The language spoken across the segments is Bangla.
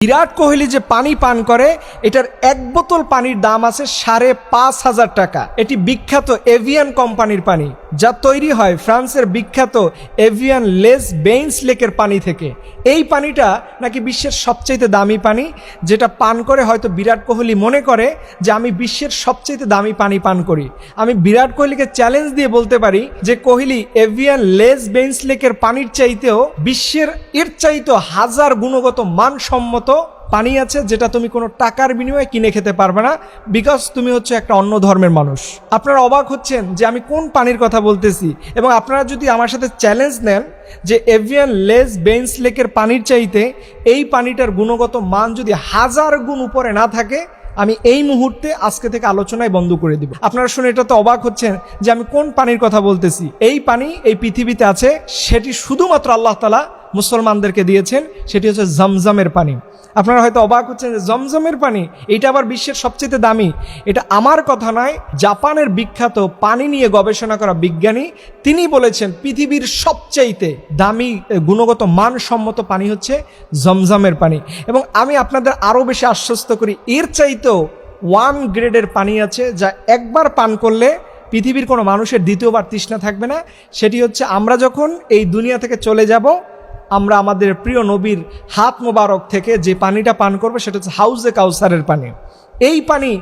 বিরাট কোহলি যে পানি পান করে এটার এক বোতল পানির দাম আছে ৫,৫০০ টাকা। এটি বিখ্যাত এভিয়ান কোম্পানির পানি, যা তৈরি হয় ফ্রান্সের বিখ্যাত এভিয়ান লেস বেইনস লেকের পানি থেকে। এই পানিটা নাকি বিশ্বের সবচেয়ে দামি পানি, যেটা পান করে হয়তো বিরাট কোহলি মনে করে যে আমি বিশ্বের সবচেয়ে দামি পানি পান করি। আমি বিরাট কোহলিকে চ্যালেঞ্জ দিয়ে বলতে পারি যে কোহলি এভিয়ান লেস বেইনস লেকের পানির চাইতেও বিশ্বের এর চাইতেও হাজার গুণগত মানসম্মত পানি আছে, যেটা তুমি কোনো টাকার বিনিময়ে কিনে খেতে পারবে না, বিকজ তুমি হচ্ছে একটা অন্য ধর্মের মানুষ। আপনারা অবাক হচ্ছেন যে আমি কোন পানির কথা বলতেছি, এবং আপনারা যদি আমার সাথে চ্যালেঞ্জ নেন যে এভিয়ান লেস বেইনস লেকের পানির চাইতে এই পানিটার গুণগত মান যদি হাজার গুণ উপরে না থাকে, আমি এই মুহূর্তে আজকে থেকে আলোচনায় বন্ধ করে দিব। আপনারা শুনে এটা তো অবাক হচ্ছেন যে আমি কোন পানির কথা বলতেছি। এই পানি এই পৃথিবীতে আছে, সেটি শুধুমাত্র আল্লাহ তাআলা মুসলমানদেরকে দিয়েছেন, সেটি হচ্ছে জমজমের পানি। আপনারা হয়তো অবাক হচ্ছেন যে জমজমের পানি এটা আবার বিশ্বের সবচেয়ে দামি। এটা আমার কথা নয়, জাপানের বিখ্যাত পানি নিয়ে গবেষণা করা বিজ্ঞানী তিনি বলেছেন পৃথিবীর সবচাইতে দামি গুণগত মানসম্মত পানি হচ্ছে জমজমের পানি। এবং আমি আপনাদের আরও বেশি আশ্বস্ত করি, এর চাইতেও 1 গ্রেডের পানি আছে, যা একবার পান করলে পৃথিবীর কোনো মানুষের দ্বিতীয়বার তৃষ্ণা থাকবে না। সেটি হচ্ছে আমরা যখন এই দুনিয়া থেকে চলে যাব, আমরা আমাদের প্রিয় নবীর হাত মোবারক থেকে যে পানিটা পান করবে সেটা হচ্ছে হাউজে কাউসারের পানি। এই পানি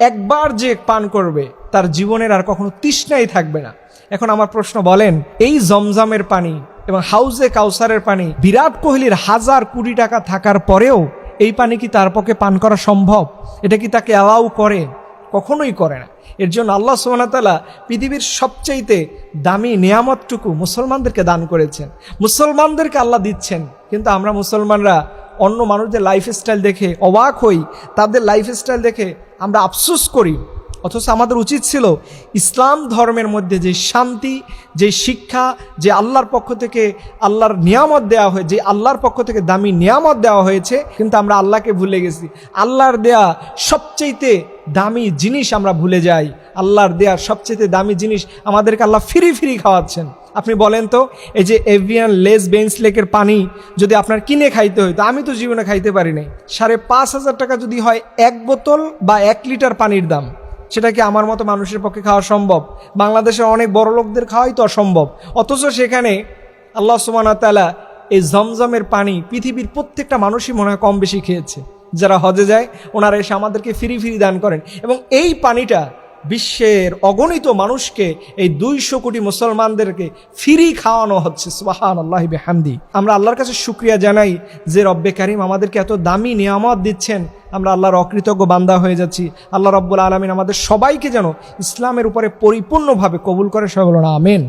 একবার যে পান করবে তার জীবনের আর কখনো তৃষ্ণাই থাকবে না। এখন আমার প্রশ্ন, বলেন এই জমজমের পানি এবং হাউজে কাউসারের পানি বিরাট কোহলির হাজার কোটি টাকা থাকার পরেও এই পানি কি তার পক্ষে পান করা সম্ভব? এটা কি তাকে অ্যালাউ করে? কখনোই করে না। এর জন্য আল্লাহ সুবহানাহু ওয়া তাআলা পৃথিবীর সবচাইতে দামি নিয়ামতটুকু মুসলমানদেরকে দান করেছেন, মুসলমানদেরকে আল্লাহ দিচ্ছেন। কিন্তু আমরা মুসলমানরা অন্য মানুষদের লাইফস্টাইল দেখে অবাক হই, তাদের লাইফস্টাইল দেখে আমরা আফসোস করি। অথচ আমাদের উচিত ছিল ইসলাম ধর্মের মধ্যে যে শান্তি, যে শিক্ষা, যে আল্লাহর পক্ষ থেকে আল্লাহর নিয়ামত দেওয়া হয়েছে, যে আল্লাহর পক্ষ থেকে দামি নিয়ামত দেওয়া হয়েছে, কিন্তু আমরা আল্লাহকে ভুলে গেছি। আল্লাহর দেয়া সবচেয়ে দামি জিনিস আমরা ভুলে যাই। আল্লাহর দেয়া সবচেয়ে দামি জিনিস আমাদেরকে আল্লাহ ফ্রি ফ্রি খাওয়াচ্ছেন। আপনি বলেন তো, এই যে এভিয়ান লেস বেইনস লেকের পানি যদি আপনার কিনে খাইতে হইতো, আমি তো জীবনে খাইতে পারি নাই, ৫,৫০০ টাকা যদি হয় 1 বোতল বা 1 লিটার পানির দাম, সেটা কি আমার মতো মানুষের পক্ষে খাওয়া সম্ভব? বাংলাদেশের অনেক বড় লোকদের খাওয়াই তো অসম্ভব। অথচ সেখানে আল্লাহ সুবহানাহু ওয়া তাআলা এই জমজমের পানি পৃথিবীর প্রত্যেকটা মানুষই মনে হয় কম বেশি খেয়েছে। যারা হজে যায় ওনারা এসে আমাদেরকে ফ্রি ফ্রি দান করেন, এবং এই পানিটা বিশ্বের অগণিত মানুষকে, এই 200 কোটি মুসলমানদেরকে ফ্রি খাওয়ানো হচ্ছে। সুবহানাল্লাহি বিহামদি। আমরা আল্লাহর কাছে শুকরিয়া জানাই যে রব্বে কারীম আমাদেরকে এত দামি নিয়ামত দিচ্ছেন, আমরা আল্লাহর অকৃতজ্ঞ বান্দা হয়ে যাচ্ছি। আল্লাহ রাব্বুল আলামিন আমাদের সবাইকে যেন ইসলামের উপরে পরিপূর্ণভাবে কবুল করে। সবাই বলুন আমিন।